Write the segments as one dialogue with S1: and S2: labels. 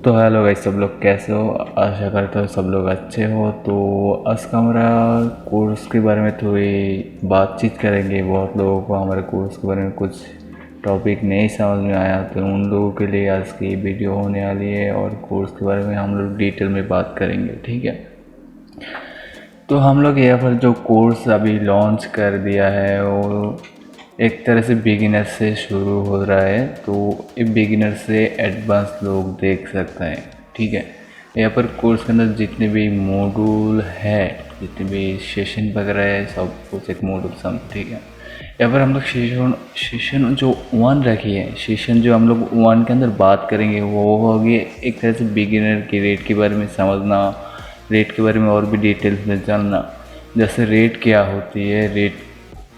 S1: तो hello guys, सब लोग कैसे हो। आशा करता हूँ सब लोग अच्छे हो। तो आज का हमारा कोर्स के बारे में थोड़ी बातचीत करेंगे। बहुत लोगों को हमारे कोर्स के बारे में कुछ टॉपिक नहीं समझ में आया, तो उन लोगों के लिए आज की वीडियो होने वाली है और कोर्स के बारे में हम लोग डिटेल में बात करेंगे, ठीक है। तो हम लोग यहाँ पर जो कोर्स अभी लॉन्च कर दिया है वो एक तरह से बिगिनर से शुरू हो रहा है, तो ये बिगिनर से एडवांस लोग देख सकते हैं, ठीक है। यहाँ पर कोर्स के अंदर जितने भी मॉड्यूल है, जितने भी सेशन वगैरह है, सब कुछ एक मॉड्यूल सम, ठीक है। यहाँ पर हम लोग सेशन जो 1 रखी है, सेशन जो हम लोग 1 के अंदर बात करेंगे वो होगी एक तरह से बिगिनर की रेट के बारे में समझना, रेट के बारे में और भी डिटेल्स में जानना। जैसे रेट क्या होती है, रेट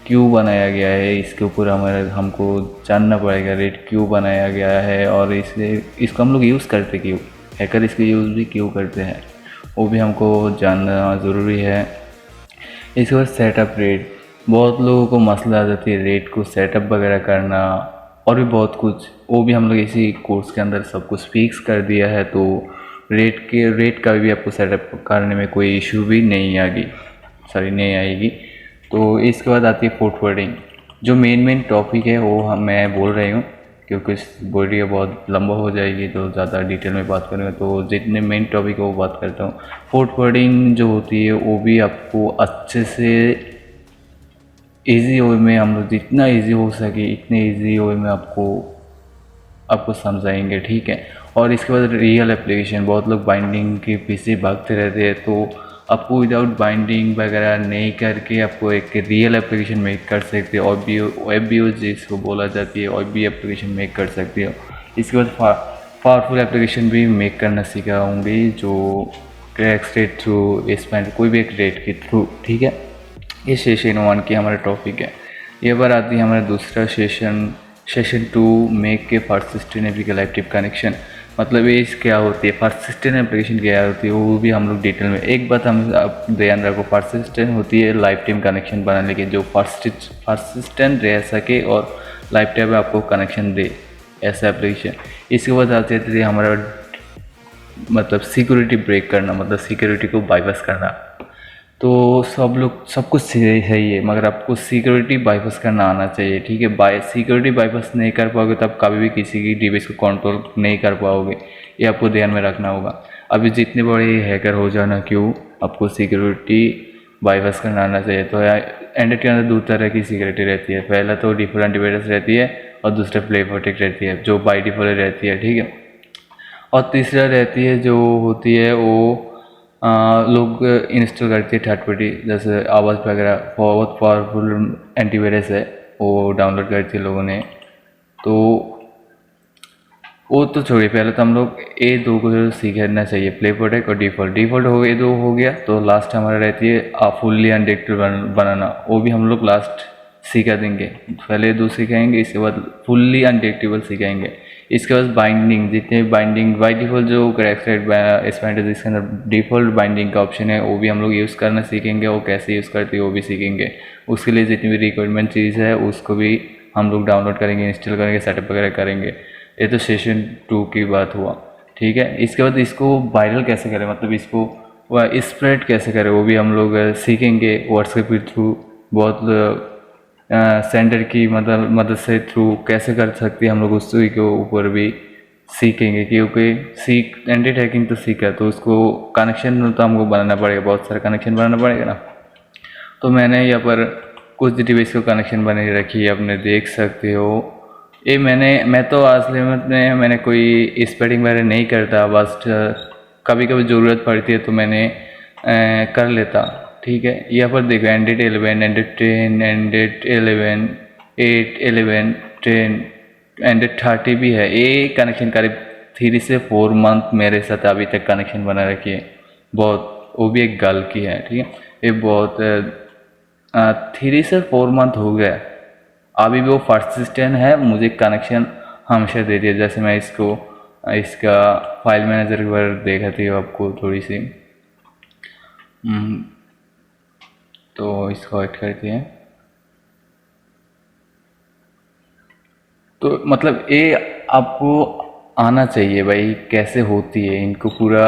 S1: क्यों बनाया गया है, इसके ऊपर हमको जानना पड़ेगा रेट क्यों बनाया गया है, और इसको हम लोग यूज़ करते क्यों, हैकर इसको यूज़ भी क्यों करते हैं, वो भी हमको जानना ज़रूरी है। इसके बाद सेटअप रेट, बहुत लोगों को मसला आ जाती है रेट को सेटअप वगैरह करना, और भी बहुत कुछ, वो भी हम लोग इसी कोर्स के अंदर सब कुछ फिक्स कर दिया है। तो रेट का भी आपको सेटअप करने में कोई इशू भी नहीं नहीं आएगी। तो इसके बाद आती है फॉरवर्डिंग। जो मेन टॉपिक है वो मैं बोल रही हूँ, क्योंकि इस वीडियो बहुत लंबा हो जाएगी तो ज़्यादा डिटेल में बात करेंगे। तो जितने मेन टॉपिक है वो बात करता हूँ। फॉरवर्डिंग जो होती है वो भी आपको अच्छे से इजी वे में, हम लोग जितना इजी हो सके इतने इजी वे में आपको समझाएंगे, ठीक है। और इसके बाद रियल एप्लीकेशन, बहुत लोग बाइंडिंग के पीछे भागते रहते हैं, तो आपको विदाउट बाइंडिंग वगैरह नहीं करके आपको एक रियल एप्लीकेशन मेक कर सकते हो। वेब व्यू जिसको बोला जाती है, वेब एप्लीकेशन मेक कर सकते हो। इसके बाद पावरफुल एप्लीकेशन भी मेक करना सिखाऊंगी, जो क्रैक्स रेट थ्रू स्पेंड कोई भी एक रेट के थ्रू, ठीक है। ये सेशन 1 की हमारा टॉपिक है। ये बार आती है हमारा दूसरा सेशन 2 मेक के persistent application life time connection. मतलब ये क्या होती है, परसिस्टेंट एप्लीकेशन क्या होती है वो भी हम लोग डिटेल में। एक बात हम आप ध्यान रखो, परसिस्टेंट होती है लाइफ टाइम कनेक्शन बनाने के, जो परसिस्टेंट रह सके और लाइफ टाइम आपको कनेक्शन दे, ऐसा एप्लीकेशन। इसके बाद आती है हमारा मतलब सिक्योरिटी ब्रेक करना, मतलब सिक्योरिटी को बाईपास करना। तो सब कुछ सही है, मगर आपको सिक्योरिटी बाईपास करना आना चाहिए, ठीक है। सिक्योरिटी बाईपास नहीं कर पाओगे तो आप कभी भी किसी की डिवाइस को कंट्रोल नहीं कर पाओगे, ये आपको ध्यान में रखना होगा। अभी जितने बड़े हैकर हो जाना क्यों, आपको सिक्योरिटी बाईपास करना आना चाहिए। तो एंड्रॉइड के अंदर दो तरह की सिक्योरिटी रहती है। पहला तो डिफॉल्ट एंटीवायरस रहती है और दूसरा प्ले प्रोटेक्ट रहती है, जो बाई डिफॉल्ट रहती है, ठीक है। और तीसरा रहती है जो होती है वो लोग इंस्टॉल करते हैं थर्ड पार्टी, जैसे आवाज़ वगैरह, बहुत पावरफुल एंटीवायरस है, वो डाउनलोड करती है लोगों ने। तो वो तो छोड़िए, पहले तो हम लोग ए दो को जो सीखना चाहिए, प्ले प्रोटेक्ट और डिफ़ॉल्ट हो गए, दो हो गया। तो लास्ट हमारा रहती है फुल्ली अनडिटेक्टेबल बनाना, वो भी हम लोग लास्ट सिखा देंगे। पहले दो सिखाएंगे, इसके बाद फुल्ली अनडिटेक्टेबल सिखाएंगे। इसके बाद बाइंडिंग, जितने बाइंडिंग बाई डिफ़ॉल्ट जो क्रैक्सराइट स्पैंडर जिसके अंदर डिफ़ॉल्ट बाइंडिंग का ऑप्शन है, वो भी हम लोग यूज़ करना सीखेंगे। वो कैसे यूज़ करते हैं वो भी सीखेंगे। उसके लिए जितनी भी रिक्वायरमेंट चीज़ है उसको भी हम लोग डाउनलोड करेंगे, इंस्टॉल करेंगे, सेटअप वगैरह करेंगे। ये तो सेशन 2 की बात हुआ, ठीक है। इसके बाद इसको वायरल कैसे करें, मतलब इसको स्प्रेड कैसे करें, वो भी हम लोग सीखेंगे व्हाट्सएप के थ्रू। बहुत सेंडर की मदद से थ्रू कैसे कर सकते हैं हम लोग, उसी के ऊपर भी सीखेंगे। क्योंकि एंटी हैकिंग तो सीखा, तो उसको कनेक्शन तो हमको बनाना पड़ेगा, बहुत सारा कनेक्शन बनाना पड़ेगा ना। तो मैंने यहाँ पर कुछ डिवाइस को कनेक्शन बना रखी है, अपने देख सकते हो। ये मैं तो असली में मैंने कोई स्पेडिंग वगैरह नहीं करता, बस कभी कभी ज़रूरत पड़ती है तो मैंने कर लेता, ठीक है। यहाँ पर देखो एंडेड 11, एंडेड 10, एंडेड 11, 8, 11, 10, एंडेड 30 भी है। ये कनेक्शन करीब 3 से 4 मंथ मेरे साथ अभी तक कनेक्शन बना रखी है, बहुत, वो भी एक गर्ल की है, ठीक है। ये बहुत 3 से 4 मंथ हो गया, अभी भी वो परसिस्टेंट है, मुझे कनेक्शन हमेशा दे दिया। जैसे मैं इसका फाइल मैनेजर पर देखाती हूँ आपको थोड़ी सी। तो इसको ऐड करते हैं। तो मतलब ये आपको आना चाहिए भाई, कैसे होती है इनको पूरा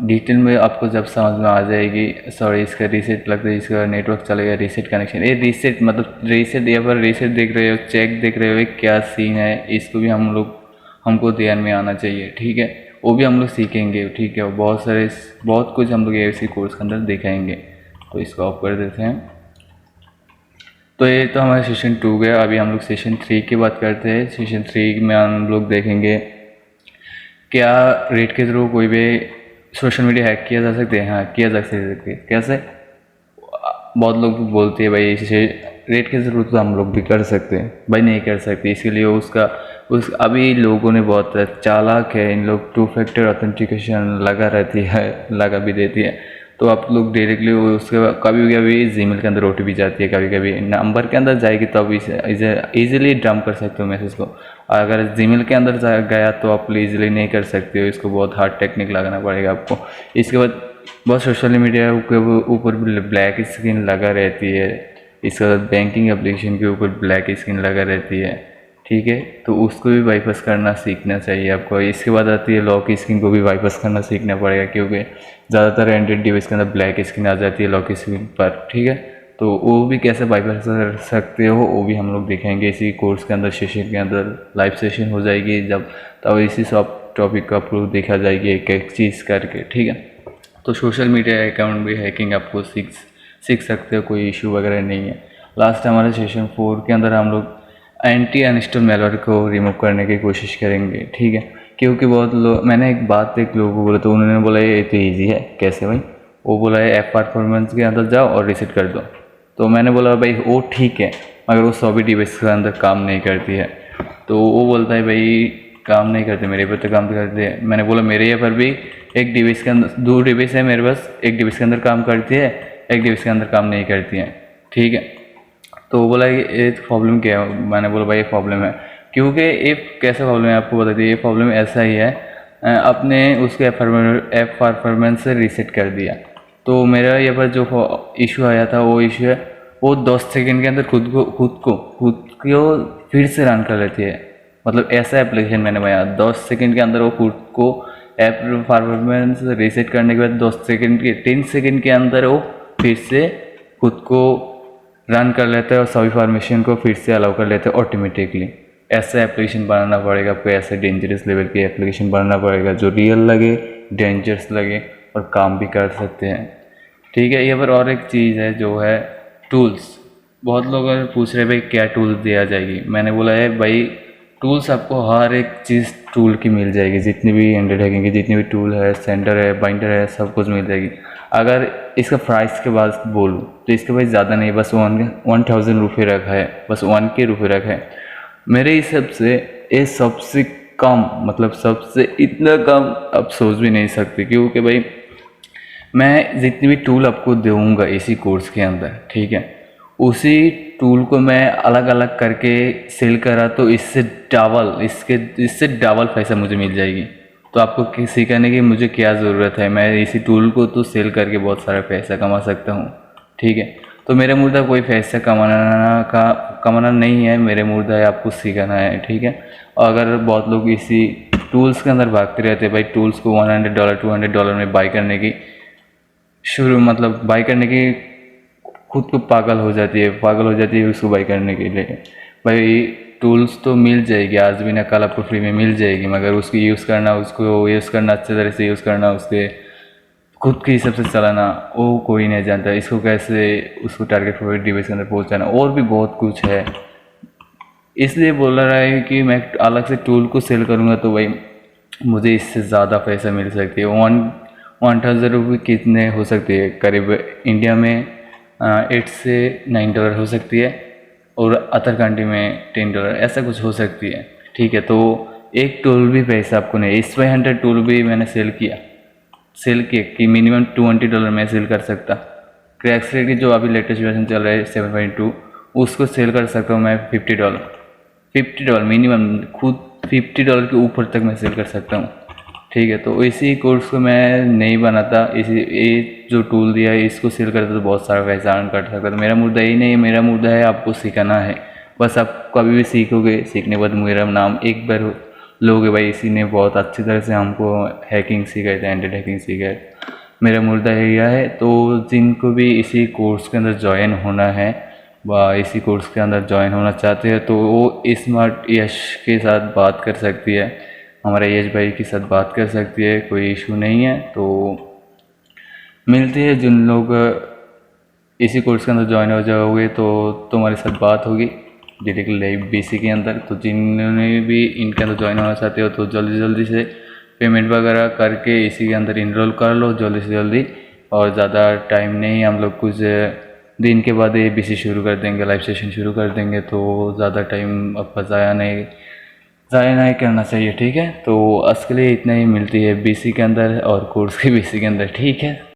S1: डिटेल में आपको जब समझ में आ जाएगी। सॉरी, इसका रीसेट लगता है, इसका नेटवर्क चलेगा, रीसेट कनेक्शन, ये रीसेट मतलब रीसेट, यहाँ पर रीसेट देख रहे हो, चेक देख रहे हो, ये क्या सीन है, इसको भी हमको ध्यान में आना चाहिए, ठीक है। वो भी हम लोग सीखेंगे, ठीक है। बहुत कुछ हम लोग एएफसी कोर्स के अंदर दिखाएंगे। तो इसको ऑफ कर देते हैं। तो ये तो हमारा सेशन 2 गया। अभी हम लोग सेशन 3 की बात करते हैं। सेशन 3 में हम लोग देखेंगे क्या रेट के थ्रू कोई भी सोशल मीडिया हैक किया जा सकते हैं। हाँ, किया जा सकते हैं। कैसे? बहुत लोग बोलते हैं भाई इसे रेट के थ्रू तो हम लोग भी कर सकते हैं। भाई नहीं कर सकते, इसके लिए अभी लोगों ने बहुत चालाक है, इन लोग 2 फैक्टर ऑथेंटिकेशन लगा भी देती है। तो आप लोग डायरेक्टली उसके कभी कभी जीमेल के अंदर ओटीपी जाती है, कभी कभी नंबर के अंदर जाएगी, तो आप इसे ईजिली डंप कर सकते हो मैसेज को। अगर जीमेल के अंदर गया तो आप ईजिली नहीं कर सकते हो, इसको बहुत हार्ड टेक्निक लगाना पड़ेगा आपको। इसके बाद बहुत सोशल मीडिया के ऊपर ब्लैक स्क्रीन लगा रहती है, इसके बाद बैंकिंग एप्लीकेशन के ऊपर ब्लैक स्क्रीन लगा रहती है, ठीक है। तो उसको भी बाईपास करना सीखना चाहिए आपको। इसके बाद आती है लॉक स्क्रीन, को भी बाईपास करना सीखना पड़ेगा, क्योंकि ज़्यादातर एंड्रॉइड डिवाइस के अंदर ब्लैक स्क्रीन आ जाती है लॉक स्क्रीन पर, ठीक है। तो वो भी कैसे बाईपास कर सकते हो वो भी हम लोग देखेंगे इसी कोर्स के अंदर। सेशन के अंदर लाइव सेशन हो जाएगी जब, तब इसी सब टॉपिक का प्रूफ देखा जाएगी एक एक चीज़ करके, ठीक है। तो सोशल मीडिया अकाउंट भी हैकिंग आपको सीख सकते हो, कोई इशू वगैरह नहीं है। लास्ट हमारे सेशन 4 के अंदर हम लोग एंटी अनइंस्टॉल मेलवेयर को रिमूव करने की कोशिश करेंगे, ठीक है। क्योंकि बहुत लोग, मैंने एक लोगों को बोला तो उन्होंने बोला ये तो ईजी है। कैसे भाई? वो बोला है ऐप परफॉर्मेंस के अंदर जाओ और रीसेट कर दो। तो मैंने बोला भाई वो ठीक है, मगर वो सभी डिवाइस के अंदर काम नहीं करती है। तो वो बोलता है भाई काम नहीं करते, मेरे पर तो काम करते हैं। मैंने बोला मेरे यहाँ पर भी एक डिवाइस के अंदर 2 डिवाइस है मेरे पास, एक डिवाइस के अंदर काम करती है, एक डिवाइस के अंदर काम नहीं करती है, ठीक है। तो वो बोला ये प्रॉब्लम क्या है? मैंने बोला भाई ये प्रॉब्लम है। क्योंकि ये कैसा प्रॉब्लम है आपको बता दिया। ये प्रॉब्लम ऐसा ही है, आपने उसके ऐप परफॉर्मेंस से रीसेट कर दिया। तो मेरा यहाँ पर जो इशू आया था वो इशू है, वो 10 सेकंड के अंदर खुद को फिर से रन कर लेती है। मतलब ऐसा एप्लीकेशन मैंने बनाया 10 सेकंड के अंदर वो खुद को ऐप परफॉर्मेंस रीसेट करने के बाद 10 सेकंड के अंदर वो फिर से खुद को रन कर लेता है और सभी फॉर्मेशन को फिर से अलाउ कर लेते हैं ऑटोमेटिकली। ऐसा एप्लीकेशन बनाना पड़ेगा आपको, ऐसे डेंजरस लेवल की एप्लीकेशन बनाना पड़ेगा जो रियल लगे, डेंजरस लगे और काम भी कर सकते हैं, ठीक है। यहाँ पर और एक चीज़ है जो है टूल्स। बहुत लोग पूछ रहे भाई क्या टूल्स दिया जाएगी। मैंने बोला है भाई टूल्स आपको हर एक चीज़ टूल की मिल जाएगी, जितनी भी एंड्रॉइड हैकिंग की जितनी भी टूल है, सेंटर है, बाइंडर है, सब कुछ मिल जाएगी। अगर इसका प्राइस के बाद बोलूँ तो इसके भाई ज़्यादा नहीं, बस 1000 रुपये रखा है, बस 1K रुपये रखा है मेरे हिसाब से। ये सबसे कम, मतलब सबसे इतना कम आप सोच भी नहीं सकते, क्योंकि भाई मैं जितनी भी टूल आपको दूँगा इसी कोर्स के अंदर, ठीक है, उसी टूल को मैं अलग अलग करके सेल करा तो इससे डबल पैसा मुझे मिल जाएगी। तो आपको सीखने की मुझे क्या ज़रूरत है, मैं इसी टूल को तो सेल करके बहुत सारा पैसा कमा सकता हूँ, ठीक है। तो मेरे मुद्दा कोई पैसा कमाना नहीं है, मेरे मुद्दा है आपको सीखना है, ठीक है। और अगर बहुत लोग इसी टूल्स के अंदर भागते रहते हैं भाई, टूल्स को $100 $200 में बाई करने की खुद को पागल हो जाती है उसको बाई करने के लिए। भाई टूल्स तो मिल जाएगी आज भी ना कल, आपको फ्री में मिल जाएगी, मगर उसको यूज़ करना अच्छे तरह से यूज़ करना, उसके खुद के हिसाब से चलाना, वो कोई नहीं जानता। इसको कैसे उसको टारगेट प्रोवाइड डिवाइस के अंदर पहुंचाना, और भी बहुत कुछ है। इसलिए बोल रहा है कि मैं अलग से टूल को सेल करूँगा तो भाई मुझे इससे ज़्यादा पैसा मिल सकती है। 1000 रुपये कितने हो सकती है करीब इंडिया में? $8 से $9 हो सकती है, और अदर कंट्री में $10 ऐसा कुछ हो सकती है, ठीक है। तो एक टूल भी पैसा आपको नहीं। S500 टूल भी मैंने सेल किया कि मिनिमम $20 में सेल कर सकता। क्रैक्सलेट की जो अभी लेटेस्ट वर्जन चल रहा है 7.2, उसको सेल कर सकता हूँ मैं $50 मिनिमम, खुद $50 के ऊपर तक मैं सेल कर सकता हूँ, ठीक है। तो इसी कोर्स को मैं नहीं बनाता, ये जो टूल दिया है इसको सेल करता तो बहुत सारा पैसा अर्न कर सकता। तो मेरा मुद्दा यही नहीं है, मेरा मुद्दा है आपको सीखना है। बस आप कभी भी सीखोगे, सीखने के बाद मेरा नाम एक बार लोग हैं भाई, इसी ने बहुत अच्छी तरह से हमको हैकिंग सिखाई थी, एंटी हैकिंग सिखाई। मेरा मुद्दा यह है, तो जिनको भी इसी कोर्स के अंदर ज्वाइन होना है व इसी कोर्स के अंदर ज्वाइन होना चाहते हैं तो वो स्मार्ट यश के साथ बात कर सकती है, हमारे यश भाई के साथ बात कर सकती है, कोई इशू नहीं है। तो मिलती है, जिन लोग इसी कोर्स के अंदर ज्वाइन हो जाओगे तो तुम्हारे साथ बात होगी डायरेक्टली लाइव बीसी के अंदर। तो जिन्होंने भी इनके अंदर ज्वाइन होना चाहते हो तो जल्दी जल्दी से पेमेंट वगैरह करके इसी के अंदर इनरोल कर लो जल्दी से जल्दी। और ज़्यादा टाइम नहीं, हम लोग कुछ दिन के बाद ये बीसी शुरू कर देंगे, लाइव सेशन शुरू कर देंगे, तो ज़्यादा टाइम आपका ज़ाया नहीं करना चाहिए, ठीक है। तो आज के लिए इतना ही, मिलती है बीसी के अंदर और कोर्स के बीसी के अंदर, ठीक है।